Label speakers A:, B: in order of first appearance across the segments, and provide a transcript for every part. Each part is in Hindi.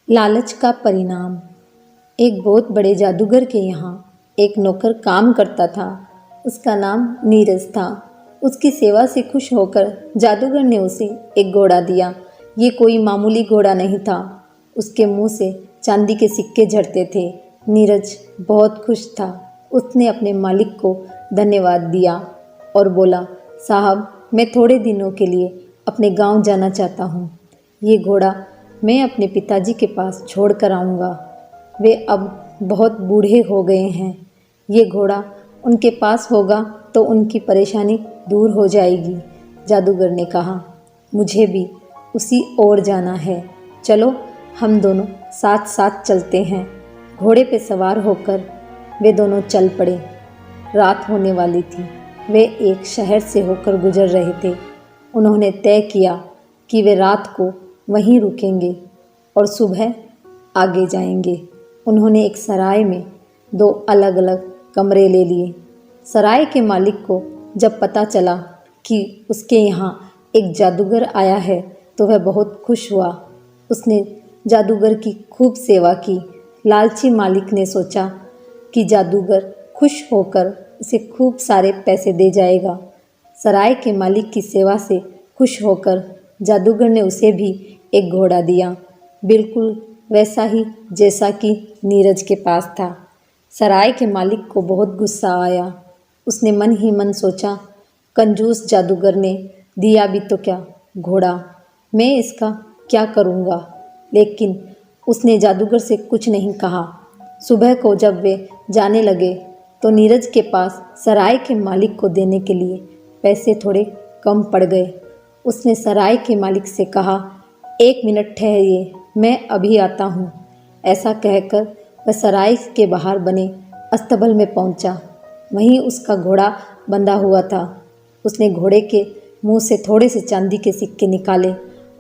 A: लालच का परिणाम। एक बहुत बड़े जादूगर के यहाँ एक नौकर काम करता था। उसका नाम नीरज था। उसकी सेवा से खुश होकर जादूगर ने उसे एक घोड़ा दिया। ये कोई मामूली घोड़ा नहीं था। उसके मुंह से चांदी के सिक्के झड़ते थे। नीरज बहुत खुश था। उसने अपने मालिक को धन्यवाद दिया और बोला, साहब, मैं थोड़े दिनों के लिए अपने गांव जाना चाहता हूँ। ये घोड़ा मैं अपने पिताजी के पास छोड़ कर आऊँगा। वे अब बहुत बूढ़े हो गए हैं। ये घोड़ा उनके पास होगा तो उनकी परेशानी दूर हो जाएगी। जादूगर ने कहा, मुझे भी उसी ओर जाना है। चलो हम दोनों साथ साथ चलते हैं। घोड़े पे सवार होकर वे दोनों चल पड़े। रात होने वाली थी। वे एक शहर से होकर गुजर रहे थे। उन्होंने तय किया कि वे रात को वहीं रुकेंगे और सुबह आगे जाएंगे। उन्होंने एक सराय में 2 अलग अलग कमरे ले लिए। सराय के मालिक को जब पता चला कि उसके यहाँ एक जादूगर आया है तो वह बहुत खुश हुआ। उसने जादूगर की खूब सेवा की। लालची मालिक ने सोचा कि जादूगर खुश होकर उसे खूब सारे पैसे दे जाएगा। सराय के मालिक की सेवा से खुश होकर जादूगर ने उसे भी एक घोड़ा दिया, बिल्कुल वैसा ही जैसा कि नीरज के पास था। सराय के मालिक को बहुत गुस्सा आया। उसने मन ही मन सोचा, कंजूस जादूगर ने दिया भी तो क्या घोड़ा, मैं इसका क्या करूँगा। लेकिन उसने जादूगर से कुछ नहीं कहा। सुबह को जब वे जाने लगे तो नीरज के पास सराय के मालिक को देने के लिए पैसे थोड़े कम पड़ गए। उसने सराय के मालिक से कहा, 1 मिनट ठहरिए, मैं अभी आता हूँ। ऐसा कहकर वह सराय के बाहर बने अस्तबल में पहुँचा। वहीं उसका घोड़ा बंधा हुआ था। उसने घोड़े के मुंह से थोड़े से चांदी के सिक्के निकाले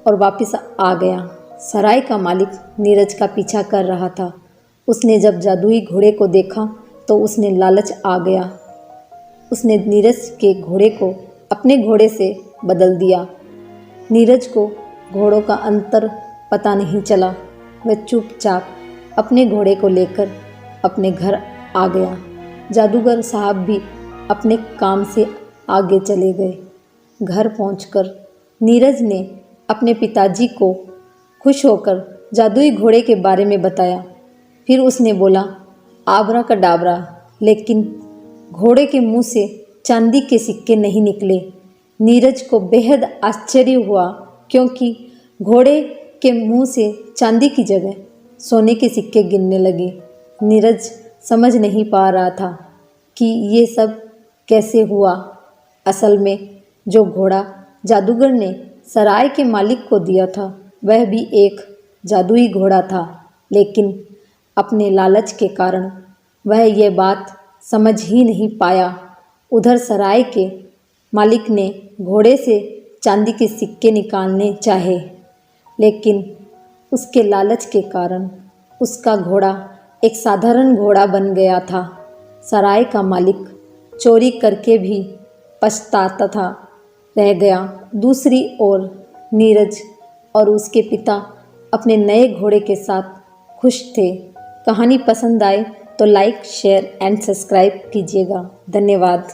A: और वापस आ गया। सराय का मालिक नीरज का पीछा कर रहा था। उसने जब जादुई घोड़े को देखा तो उसने लालच आ गया। उसने नीरज के घोड़े को अपने घोड़े से बदल दिया। नीरज को घोड़ों का अंतर पता नहीं चला। वह चुपचाप अपने घोड़े को लेकर अपने घर आ गया। जादूगर साहब भी अपने काम से आगे चले गए। घर पहुंचकर नीरज ने अपने पिताजी को खुश होकर जादुई घोड़े के बारे में बताया। फिर उसने बोला, आबरा का डाबरा, लेकिन घोड़े के मुंह से चांदी के सिक्के नहीं निकले। नीरज को बेहद आश्चर्य हुआ क्योंकि घोड़े के मुंह से चांदी की जगह सोने के सिक्के गिरने लगे। नीरज समझ नहीं पा रहा था कि ये सब कैसे हुआ। असल में जो घोड़ा जादूगर ने सराय के मालिक को दिया था वह भी एक जादुई घोड़ा था, लेकिन अपने लालच के कारण वह ये बात समझ ही नहीं पाया। उधर सराय के मालिक ने घोड़े से चांदी के सिक्के निकालने चाहे, लेकिन उसके लालच के कारण उसका घोड़ा एक साधारण घोड़ा बन गया था। सराय का मालिक चोरी करके भी पछताता था रह गया। दूसरी ओर नीरज और उसके पिता अपने नए घोड़े के साथ खुश थे। कहानी पसंद आए तो लाइक, शेयर एंड सब्सक्राइब कीजिएगा। धन्यवाद।